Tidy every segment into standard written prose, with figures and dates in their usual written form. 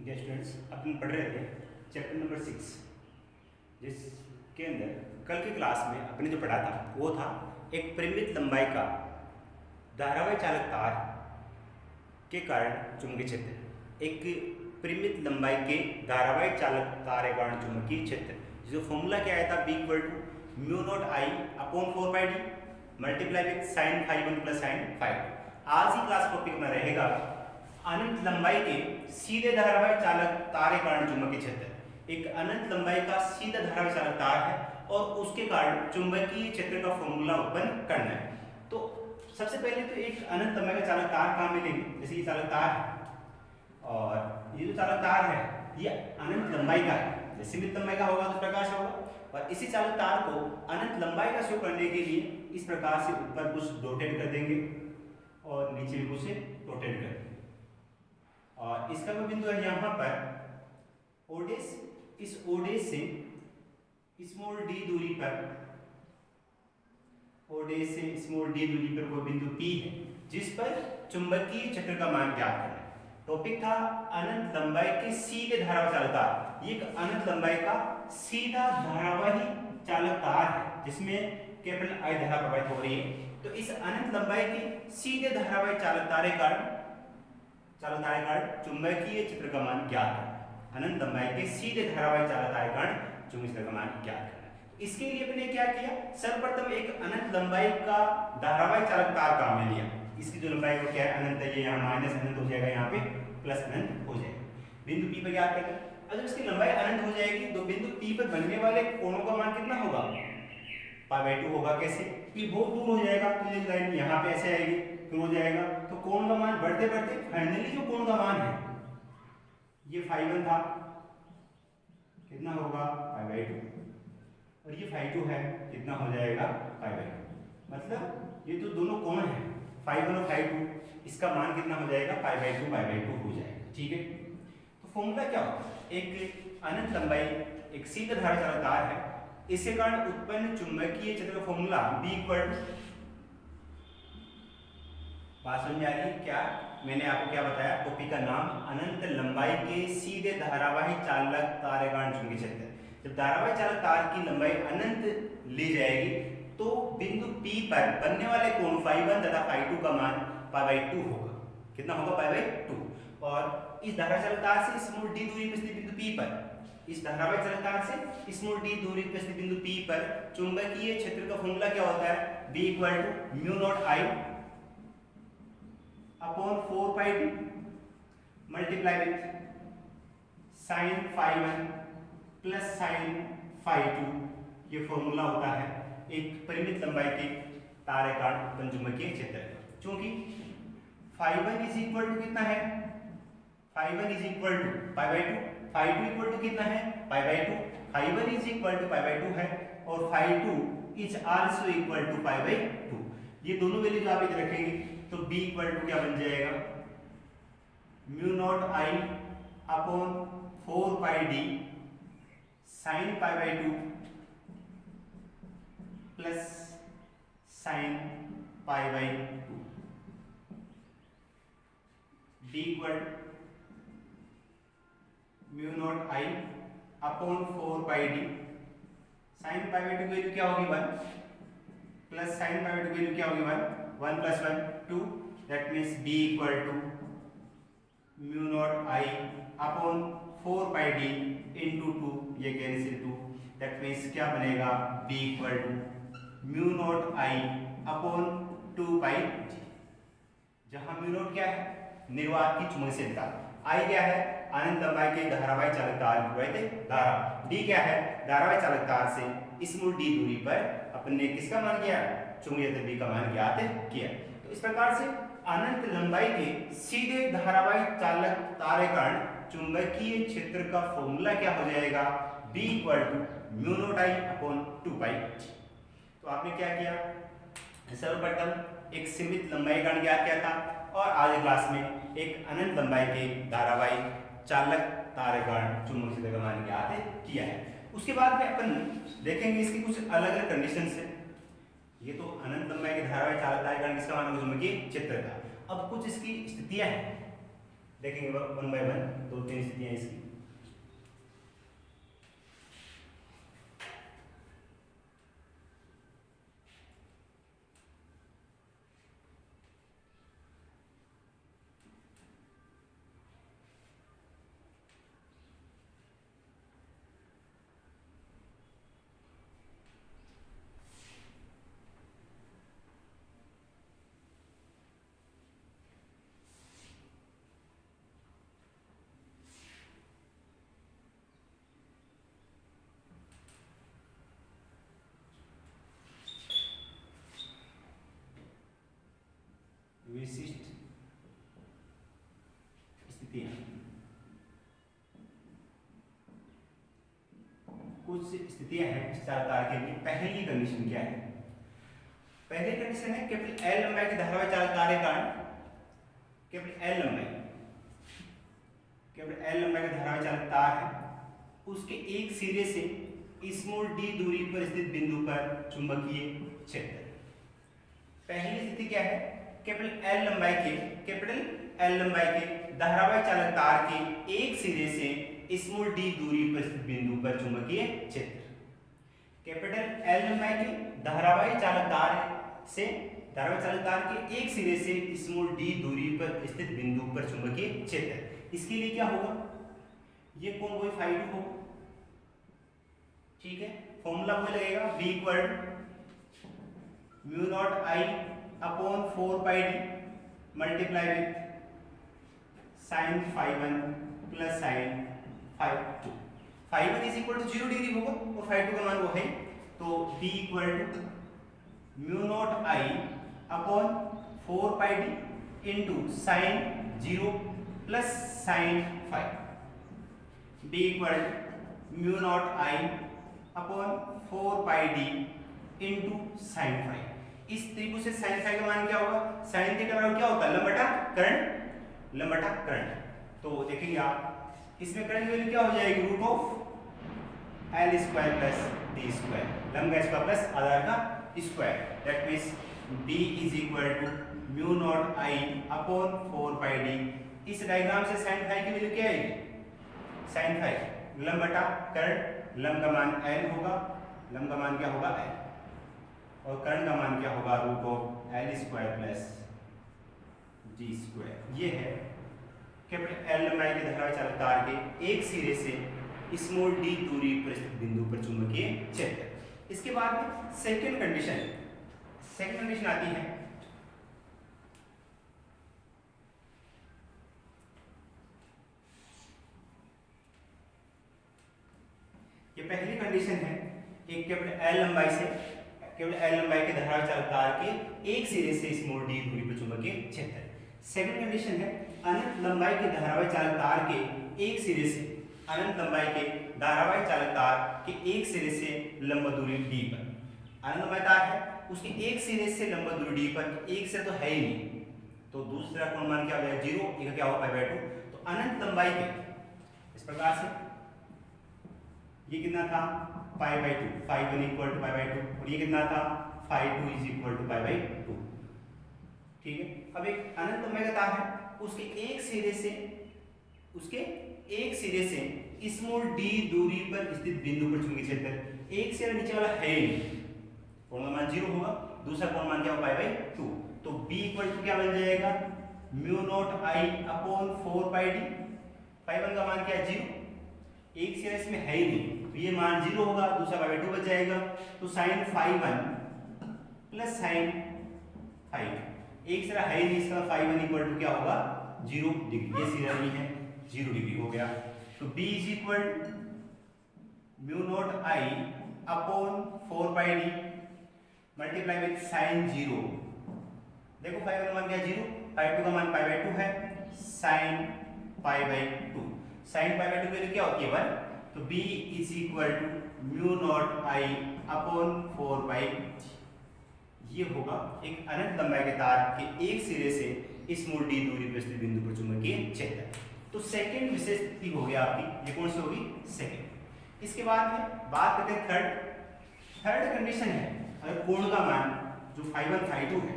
Dear students, अपन पढ़ रहे थे चैप्टर नंबर 6, जिसके अंदर कल की क्लास में अपने जो पढ़ा था वो था एक परिमित लंबाई का धारावाही चालक तार के कारण चुंबकीय क्षेत्र। एक परिमित लंबाई के धारावाही चालक तार के कारण चुंबकीय क्षेत्र, जो फॉर्मूला क्या आया था, B equal to mu naught I upon 4 pi D multiply with sine phi 1 plus sine phi 2। आज ही क्लास टॉपिक में रहेगा अनंत लंबाई के सीधे धारावाही चालक तार के कारण चुंबकीय क्षेत्र। एक अनंत लंबाई का सीधा धारावाही चालक तार है और उसके कारण चुंबकीय क्षेत्र का फॉर्मूला उत्पन्न करना है। तो सबसे पहले तो एक अनंत लंबाई का चालक तार कहाँ मिलेगी, जैसे ये चालक तार है और ये जो चालक तार है ये अनंत लंबाई का है। जैसे सीमित लंबाई का होगा तो प्रकाश होगा, और इसी चालक तार को अनंत लंबाई का शो करने के लिए इस प्रकार से ऊपर कुछ रोटेट कर देंगे और नीचे भी कुछ रोटेट कर देंगे। और इसका कोई बिंदु है यहाँ पर ओडेस, इस ओडेस से स्मॉल डी दूरी पर, ओडेस से स्मॉल डी दूरी पर कोई बिंदु P है जिस पर चुंबकीय क्षेत्र का मान ज्ञात करना है। टॉपिक था अनंत लंबाई के सीधे धारावाही चालक तार। ये एक अनंत लंबाई का सीधा धारावाही चालक तार है जिसमें कैपिटल I धारा प्रवाहित हो रही है। तो इस अनंत लंबाई के सीधे धारावाही चालक तार के कारण चुंबकीय क्षेत्र का मान ज्ञात करना है। अनंत लंबाई के सीधे धारावाही चालक तार के कारण चुंबकीय क्षेत्र का मान ज्ञात करना है। इसके लिए अपने क्या किया, सर्वप्रथम एक अनंत लंबाई का धारावाही चालक तार काम में लिया। इसकी जो लंबाई वो क्या है, अनंत है, ये यहाँ माइनस अनंत हो जाएगा, यहाँ पे प्लस अनंत हो जाएगा। बिंदु P पर ज्ञात करना। अगर इसकी लंबाई अनंत हो जाएगी तो बिंदु P पर बनने वाले कोणों का मान कितना होगा, π/2 होगा। कैसे, P बहुत दूर हो जाएगा तो ये लाइन यहाँ पे ऐसे आएगी, फिर हो जाएगा, तो कोण का मान बढ़ते बढ़ते फाइनली जो कोण का मान है ये φ1 था, कितना होगा π/2, और ये φ2 है, कितना हो जाएगा π/2। मतलब ये जो दोनों कोण है φ1 और φ2, इसका मान कितना हो जाएगा π/2 हो जाएगा। ठीक है, तो फॉर्मूला क्या होगा, एक अनंत लंबाई एक सीधा धारावाही चालक तार है, इसके कारण उत्पन्न चुंबकीय क्षेत्र का फॉर्मूला B इक्वल, बात समझ में आ रही है क्या? मैंने आपको क्या बताया, टॉपिक का नाम अनंत लंबाई के सीधे धारावाही चालक तार के कारण चुंबकीय क्षेत्र। जब धारावाही चालक तार की लंबाई अनंत ली जाएगी तो बिंदु P पर बनने वाले कोण φ1 तथा φ2 का मान π/2 होगा। कितना होगा, π/2। और इस धारावाही चालक तार से स्मॉल d दूरी पर स्थित बिंदु P पर, इस धारावाही चालक तार से स्मॉल d दूरी पर स्थित बिंदु P पर चुंबकीय क्षेत्र का फॉर्मूला क्या होता है, B equal to mu not I upon 4 pi D multiply with sine φ1 plus sine φ2। ये फॉर्मूला होता है एक परिमित लंबाई के तार के कारण उत्पन्न चुंबकीय क्षेत्र। चूंकि φ1 इज इक्वल टू कितना है, φ1 is equal to π/2, φ2 equal to कितना है π/2, φ1 इज इक्वल टू π/2 है और φ2 इज आल्सो इक्वल टू π/2। ये दोनों वैल्यू जो आप इधर रखेंगे तो B इक्वल टू क्या बन जाएगा, mu not I upon 4 pi d sine π/2 plus sine π/2। D equal mu not I upon 4 pi d sine π/2 की वैल्यू क्या होगी 1 प्लस साइन π/2 की वैल्यू क्या होगी 1 plus 1 2। That means B equal to mu not I upon 4 pi D into 2, ये cancel 2। That means क्या बनेगा, B equal to mu not I upon 2 pi D. जहां म्यू नॉट क्या है, निर्वात की चुंबकीयता, I क्या है, अनंत लंबाई के धारावाही चालक तार की प्रवाहित धारा, D क्या है, धारावाही चालक तार से स्मॉल d दूरी पर अपने किसका मान किया, चुंबकीय क्षेत्र B का मान ज्ञात किया। तो इस प्रकार से अनंत लंबाई के सीधे धारावाही चालक तार के कारण चुंबकीय क्षेत्र का फॉर्मूला क्या हो जाएगा, B equal to mu not I upon 2 pi. तो आपने क्या किया, सर्वप्रथम एक सीमित लंबाई का ज्ञात किया था और आज क्लास में एक अनंत लंबाई के धारावाही चालक तार के कारण चुंबकीय क्षेत्र का मान ज्ञात किया है। उसके बाद में अपन देखेंगे इसकी कुछ अलग अलग कंडीशन है। ये तो अनंत लंबाई के धारावाही चालक तार के कारण किसका मान होगा, चुंबकीय क्षेत्र का। अब कुछ इसकी स्थितियां हैं देखेंगे वन बाय वन, दो तीन स्थितियां इसकी। विशिष्ट स्थितियां, कुछ स्थितियां हैं इस चालक के लिए। पहली कंडीशन क्या है? पहली कंडीशन है केवल एल लंबाई की धारावाही चालक कार्य के कारण, केवल एल लंबाई का धारावाही चालक तार है, उसके एक सिरे से स्मॉल डी दूरी पर स्थित बिंदु पर चुंबकीय क्षेत्र। पहली स्थिति क्या है? कैपिटल एल लंबाई के धारावाही चालक तार के एक सिरे से स्मॉल डी दूरी पर स्थित बिंदु पर चुंबकीय क्षेत्र। कैपिटल एल लंबाई के धारावाही चालक तार के एक सिरे से स्मॉल डी दूरी पर स्थित बिंदु पर चुंबकीय क्षेत्र। इसके लिए क्या होगा? ये कोण वही फाई 2 होगा, ठीक है। फॉर्मूला वही लगेगा, V equal mu not I upon 4 pi d multiply with sine phi 1 plus sine phi 2। Phi 1 is equal to 0 degree होगा और फाई 2 का मान वो है, तो D equal to mu not I upon 4 pi d into sine 0 plus sine phi. D equal mu not I upon 4 pi d into sine phi. इस त्रिभुज से साइन फाई का मान क्या होगा? साइन थीटा बराबर क्या होता है? लंब बटा कर्ण। तो देखेंगे आप, इसमें कर्ण की वैल्यू क्या हो जाएगी? Root of L square plus D square, लंब का स्क्वायर प्लस आधार का square. That means d is equal to mu not I upon 4 pi d। इस डायग्राम से साइन फाई की वैल्यू क्या आएगी? साइन फाई लंब बटा कर्ण, लंब का मान l होगा, लंब का मान क्या होगा? l, और कर्ण का मान क्या होगा? Root of L square plus D square. ये है कैपिटल एल लंबाई के धारावाही चालक तार के एक सिरे से स्मॉल डी दूरी पर स्थित बिंदु पर चुंबकीय क्षेत्र। इसके बाद में सेकंड कंडीशन आती है। ये पहली कंडीशन है, एक केवल एल लंबाई के धारावाही चालक तार के एक सिरे से स्मॉल डी दूरी पर चुंबकीय क्षेत्र। सेकंड कंडीशन है अनंत लंबाई के धारावाही चालक तार के एक सिरे से लंब दूरी d पर। अनंत लंबाई तार है, उसके एक सिरे से लंब दूरी d पर, एक से तो है ही नहीं, तो दूसरा कोण मान क्या हो जाएगा? 0, एक क्या होगा? Pi by 2। तो अनंत लंबाई के इस प्रकार से ये कितना था? Pi by 2, phi 1 equal to pi by 2, और ये कितना था? Phi 2 is equal to pi by 2, ठीक है। अब एक अनंत लंबाई का तार है, उसके एक सिरे से स्मॉल d दूरी पर स्थित बिंदु पर चुंबकीय क्षेत्र। एक से नीचे वाला है ही नहीं, कोण का मान 0 होगा, दूसरा कोण मान क्या होगा? Pi by 2। तो b इक्वल टू क्या बन जाएगा? Mu not I upon 4 pi d। Phi 1 का मान क्या है? 0, एक सिरा इसमें है ही नहीं, तो ये मान 0 होगा, दूसरा पाई बाय 2 बच जाएगा। तो sine phi 1 plus sine phi 2, एक सिरा है ही नहीं, इसका फाई 1 इक्वल टू क्या होगा? 0 डिग्री। ये सिरा नहीं है, 0 डिग्री हो गया। तो b is equal mu not I upon 4 pi d multiply with sine 0। देखो फाई 1 का मान क्या है? 0, फाई 2 का मान पाई बाय 2 है, sine pi by 2। Sine pi by 2 की वैल्यू क्या होती है? 1। तो b is equal to mu not I upon 4 pi. ये होगा एक अनंत लंबाई के तार के एक सिरे से स्मॉल डी दूरी पर स्थित बिंदु पर चुंबकीय क्षेत्र। तो सेकंड विशेष स्थिति हो गया आपकी, ये कौन सी होगी? सेकंड। इसके बाद में बात करते हैं थर्ड कंडीशन है, अगर कोण का मान जो फाई 1 फाई 2 है,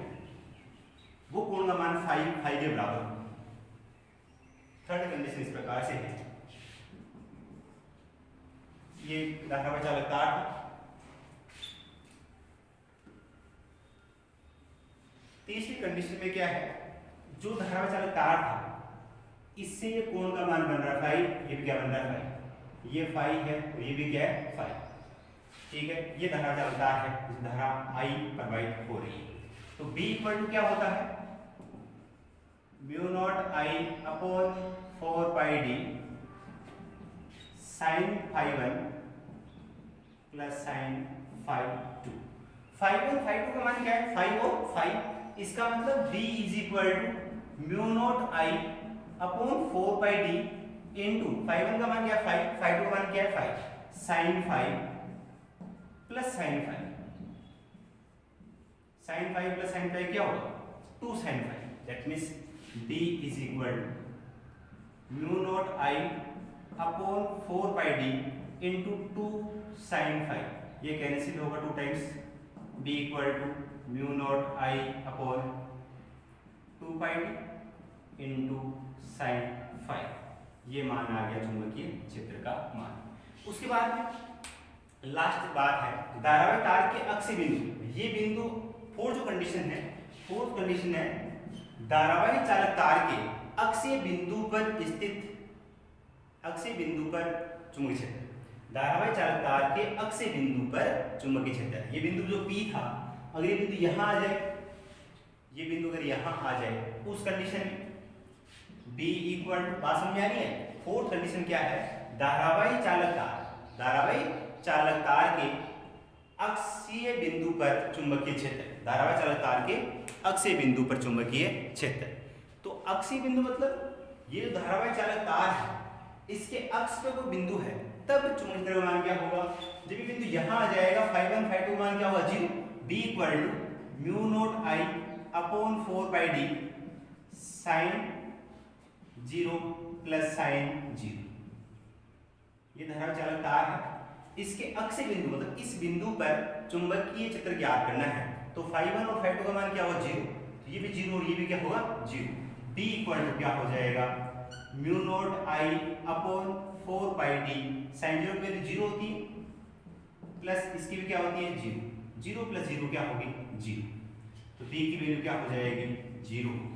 वो कोण का मान फाई के बराबर हो, थर्ड कंडीशन इस प्रकार से है, ये धारावाही चालक तार था। तीसरी कंडीशन में क्या है, जो धारावाही चालक तार था इससे ये कोण का मान बन रहा है फाई, ये भी क्या बन रहा है फाई, ये फाई है और ये भी क्या है फाई। ठीक है, ये धारावाही चालक तार है, इस धारा I प्रवाहित हो रही है। तो B इक्वल टू क्या होता है, mu not I upon 4 pi d sine phi 1 plus sine phi 2। Phi 1 phi 2 का मान क्या है, फाई और फाई, इसका मतलब B is equal to mu not I upon 4 pi d into phi 1 का मान क्या है फाई, फाई 2 का मान क्या है phi, sine phi plus sine phi. Sine phi plus sine phi क्या होगा, 2 sine phi. That means D is equal to mu not I upon 4 pi d into 2 sine phi. ये कैंसिल होगा 2 times, B equal to mu not I upon 2 pi d into sine phi. ये मान आ गया चुंबकीय क्षेत्र का मान। उसके बाद में लास्ट बात है धारावाही तार के अक्षीय बिंदु। ये बिंदु फोर्थ जो कंडीशन है, फोर्थ कंडीशन है धारावाही चालक तार के अक्षीय बिंदु पर स्थित, अक्षीय बिंदु पर चुंबकीय क्षेत्र। धारावाही चालक तार के अक्षीय बिंदु पर चुंबकीय क्षेत्र, ये बिंदु जो P था, अगर ये बिंदु यहाँ आ जाए, ये बिंदु अगर यहाँ आ जाए उस कंडीशन में B इक्वल टू, बात समझ आ रही है। फोर्थ कंडीशन क्या है, धारावाही चालक तार, धारावाही चालक तार के अक्षीय बिंदु पर चुंबकीय क्षेत्र, धारावाही चालक तार के अक्षीय बिंदु पर चुंबकीय क्षेत्र। तो अक्षीय बिंदु मतलब ये जो धारावाही चालक तार है इसके अक्ष पे कोई बिंदु है, तब चुंबकीय क्षेत्र का मान क्या होगा, जब ये बिंदु यहाँ आ जाएगा फाई 1 फाई 2 मान क्या होगा 0। B equal to mu not I upon 4 pi d sine 0 plus sine 0। ये धारावाही चालक तार है, इसके अक्षीय बिंदु मतलब इस बिंदु पर चुंबकीय क्षेत्र ज्ञात करना है। तो फाई 1 और फाई 2 का मान क्या होगा 0, ये भी 0 और ये भी क्या होगा 0। D इक्वल टू क्या हो जाएगा, mu not I upon 4 pi d sine 0 पे 0 होती है, प्लस इसकी भी क्या होती है 0, 0 प्लस 0 क्या होगी 0। तो D की वैल्यू क्या हो जाएगी 0 होगी,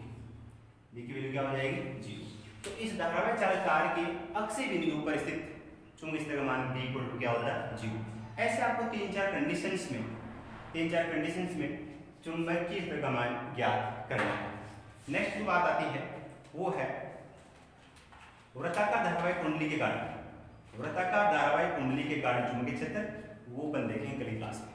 D की वैल्यू क्या हो जाएगी 0। तो इस धारावाही चालक तार के अक्षीय बिंदु पर स्थित चुंबकीय क्षेत्र का मान B इक्वल टू क्या होता है 0। ऐसे आपको 3-4 कंडीशंस में चुंबकीय क्षेत्र का मान ज्ञात करना है। नेक्स्ट जो बात आती है वो है वृत्ताकार धारावाही कुंडली के कारण, वृत्ताकार धारावाही कुंडली के कारण चुंबकीय क्षेत्र, वो अपन देखेंगे अगली क्लास में।